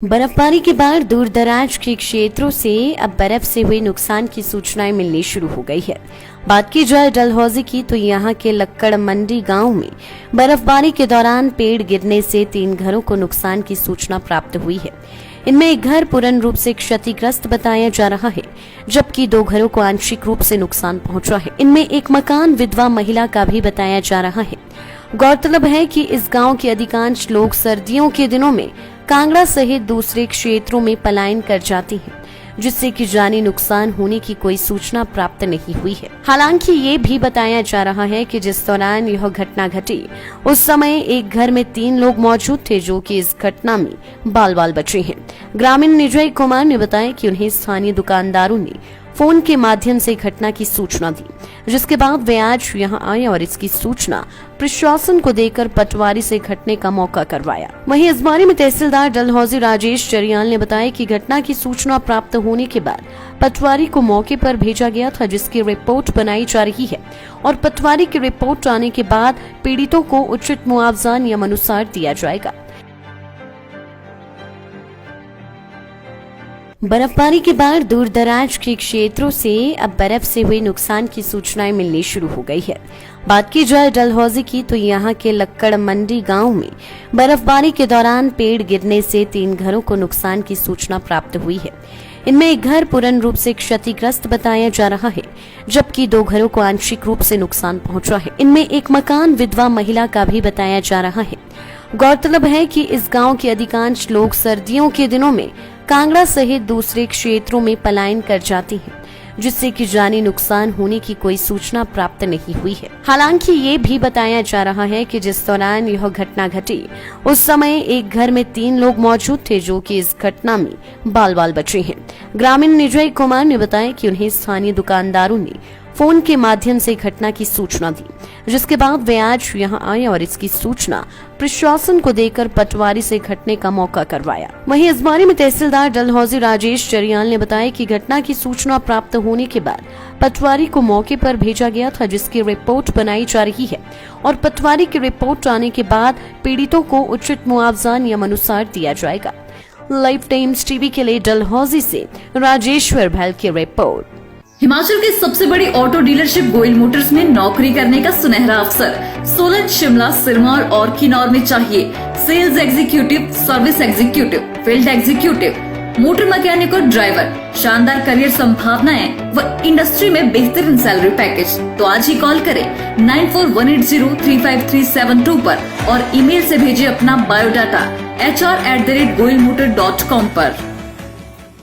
बर्फबारी के बाद दूर दराज के क्षेत्रों से अब बर्फ से हुए नुकसान की सूचनाएं मिलनी शुरू हो गई है। बात की जाए डलहौजी की तो यहाँ के लक्कड़ मंडी गांव में बर्फबारी के दौरान पेड़ गिरने से 3 घरों को नुकसान की सूचना प्राप्त हुई है। इनमें एक घर पूर्ण रूप से क्षतिग्रस्त बताया जा रहा है, जबकि 2 घरों को आंशिक रूप से नुकसान पहुंचा है। इनमें एक मकान विधवा महिला का भी बताया जा रहा है। गौरतलब है कि इस गांव के अधिकांश लोग सर्दियों के दिनों में कांगड़ा सहित दूसरे क्षेत्रों में पलायन कर जाती हैं, जिससे कि जानी नुकसान होने की कोई सूचना प्राप्त नहीं हुई है। हालांकि ये भी बताया जा रहा है कि जिस दौरान यह घटना घटी उस समय एक घर में 3 लोग मौजूद थे, जो कि इस घटना में बाल बाल बचे हैं। ग्रामीण निजय कुमार ने बताया कि उन्हें स्थानीय दुकानदारों ने फोन के माध्यम से घटना की सूचना दी, जिसके बाद वे आज यहां आए और इसकी सूचना प्रशासन को देकर पटवारी से घटने का मौका करवाया। वहीं इस बारे में तहसीलदार डलहौजी राजेश चरियाल ने बताया कि घटना की सूचना प्राप्त होने के बाद पटवारी को मौके पर भेजा गया था, जिसकी रिपोर्ट बनाई जा रही है और पटवारी की रिपोर्ट आने के बाद पीड़ितों को उचित मुआवजा नियमानुसार दिया जाएगा। बर्फबारी के बाद दूर दराज के क्षेत्रों से अब बर्फ से हुए नुकसान की सूचनाएं मिलनी शुरू हो गई है। बात की जाए डलहौजी की तो यहाँ के लक्कड़ मंडी गांव में बर्फबारी के दौरान पेड़ गिरने से 3 घरों को नुकसान की सूचना प्राप्त हुई है। इनमें एक घर पूर्ण रूप से क्षतिग्रस्त बताया जा रहा है, जबकि 2 घरों को आंशिक रूप से नुकसान पहुंचा है। इनमें एक मकान विधवा महिला का भी बताया जा रहा है। गौरतलब है कि इस गांव के अधिकांश लोग सर्दियों के दिनों में कांगड़ा सहित दूसरे क्षेत्रों में पलायन कर जाती हैं, जिससे कि जानी नुकसान होने की कोई सूचना प्राप्त नहीं हुई है। हालांकि ये भी बताया जा रहा है कि जिस दौरान यह घटना घटी उस समय एक घर में 3 लोग मौजूद थे, जो कि इस घटना में बाल बाल बचे हैं। ग्रामीण निजय कुमार ने बताया कि उन्हें स्थानीय दुकानदारों ने फोन के माध्यम से घटना की सूचना दी, जिसके बाद वे आज यहां आए और इसकी सूचना प्रशासन को देकर पटवारी से घटने का मौका करवाया। वहीं इस बारे में तहसीलदार डलहौजी राजेश चरियाल ने बताया कि घटना की सूचना प्राप्त होने के बाद पटवारी को मौके पर भेजा गया था, जिसकी रिपोर्ट बनाई जा रही है और पटवारी की रिपोर्ट आने के बाद पीड़ितों को उचित मुआवजा नियमानुसार दिया जाएगा। लाइव टाइम्स टीवी के लिए डलहौजी से राजेश्वर भैल की रिपोर्ट। हिमाचल की सबसे बड़ी ऑटो डीलरशिप गोयल मोटर्स में नौकरी करने का सुनहरा अवसर सोलन, शिमला, सिरमौर और किन्नौर में चाहिए sales executive, service executive, field executive, motor mechanic और ड्राइवर। शानदार करियर संभावनाएं व इंडस्ट्री में बेहतरीन सैलरी पैकेज। तो आज ही कॉल करें 9418035372 पर और ईमेल से भेजिए अपना बायोडाटा hr@goilmotor.com पर।